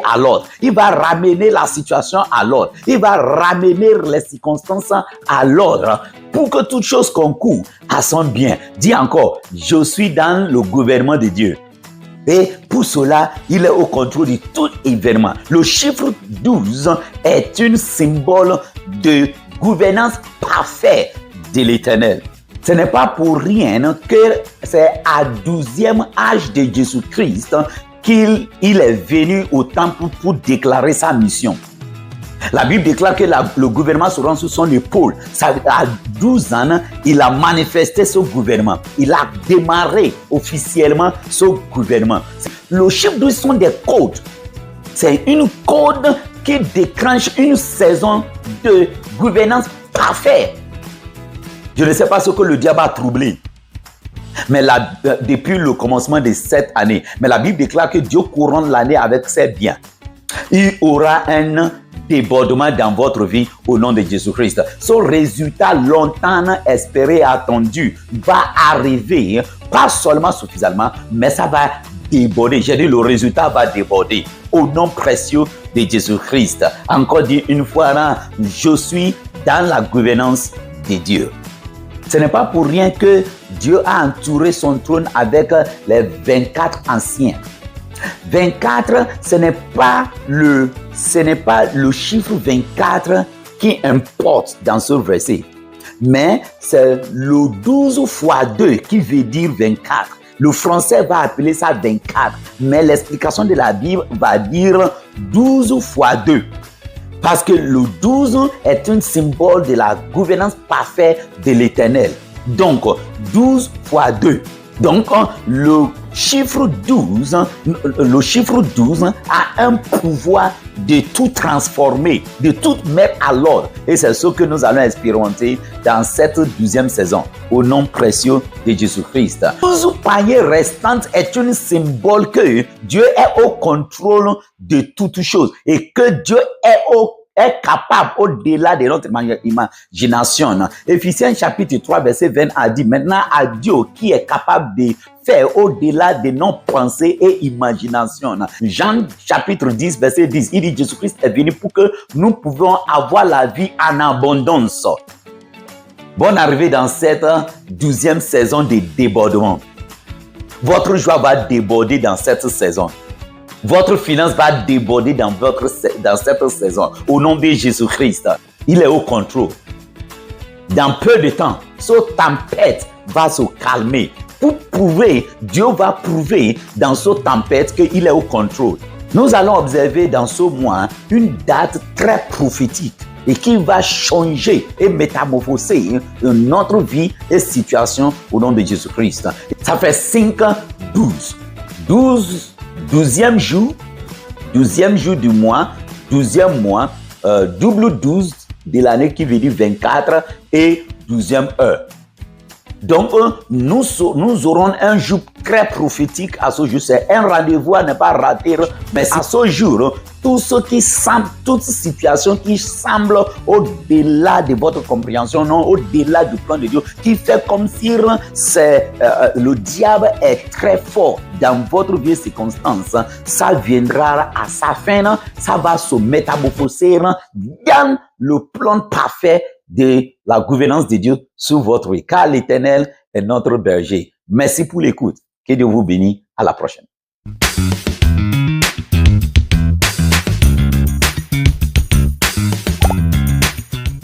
à l'ordre. Il va ramener la situation à l'ordre. Il va ramener les circonstances à l'ordre pour que toute chose concourt à son bien. Dis encore, je suis dans le gouvernement de Dieu. Et pour cela, il est au contrôle de tout événement. Le chiffre 12 est un symbole de gouvernance parfaite de l'Éternel. Ce n'est pas pour rien que c'est à 12e âge de Jésus-Christ qu'il est venu au temple pour déclarer sa mission. La Bible déclare que le gouvernement se rend sous son épaule. À 12 ans, il a manifesté ce gouvernement. Il a démarré officiellement ce gouvernement. Le chiffre 12 sont des codes. C'est une code qui déclenche une saison de gouvernance parfaite. Je ne sais pas ce que le diable a troublé. Mais depuis le commencement de cette année, mais la Bible déclare que Dieu couronne l'année avec ses biens. Il aura un débordement dans votre vie au nom de Jésus-Christ. Ce résultat longtemps espéré et attendu va arriver, pas seulement suffisamment, mais ça va déborder. J'ai dit le résultat va déborder au nom précieux de Jésus-Christ. Encore dit une fois, je suis dans la gouvernance de Dieu. Ce n'est pas pour rien que Dieu a entouré son trône avec les 24 anciens. 24, ce n'est pas le chiffre 24 qui importe dans ce verset, mais c'est le 12 fois 2 qui veut dire 24. Le français va appeler ça 24, mais l'explication de la Bible va dire 12 fois 2. Parce que le 12 est un symbole de la gouvernance parfaite de l'Éternel. Donc, 12 fois 2. Donc, le chiffre 12 a un pouvoir de tout transformer, de tout mettre à l'ordre. Et c'est ce que nous allons expérimenter dans cette 12e saison, au nom précieux de Jésus-Christ. 12 paniers restants est un symbole que Dieu est au contrôle de toutes choses et que Dieu est capable au-delà de notre imagination. Éphésiens chapitre 3 verset 20 a dit, maintenant à Dieu qui est capable de faire au-delà de nos pensées et imaginations. Jean chapitre 10 verset 10, il dit Jésus-Christ est venu pour que nous pouvons avoir la vie en abondance. Bonne arrivée dans cette 12e saison de débordement. Votre joie va déborder dans cette saison. Votre finance va déborder dans cette saison. Au nom de Jésus-Christ, il est au contrôle. Dans peu de temps, cette tempête va se calmer. Pour prouver, Dieu va prouver dans cette tempête qu'il est au contrôle. Nous allons observer dans ce mois une date très prophétique et qui va changer et métamorphoser notre vie et situation au nom de Jésus-Christ. Ça fait 5, 12. 12e jour du mois, 12e mois, double 12 de l'année qui veut dire 24 et 12e heure. Donc, nous aurons un jour très prophétique à ce jour. C'est un rendez-vous à ne pas rater. Mais à ce jour, tout ce qui semble, toute situation qui semble au-delà de votre compréhension, non, au-delà du plan de Dieu, qui fait comme si le diable est très fort dans votre vie circonstance, ça viendra à sa fin, ça va se métamorphoser dans le plan parfait de la gouvernance de Dieu sur votre vie, car l'Éternel est notre berger. Merci pour l'écoute. Que Dieu vous bénisse. À la prochaine.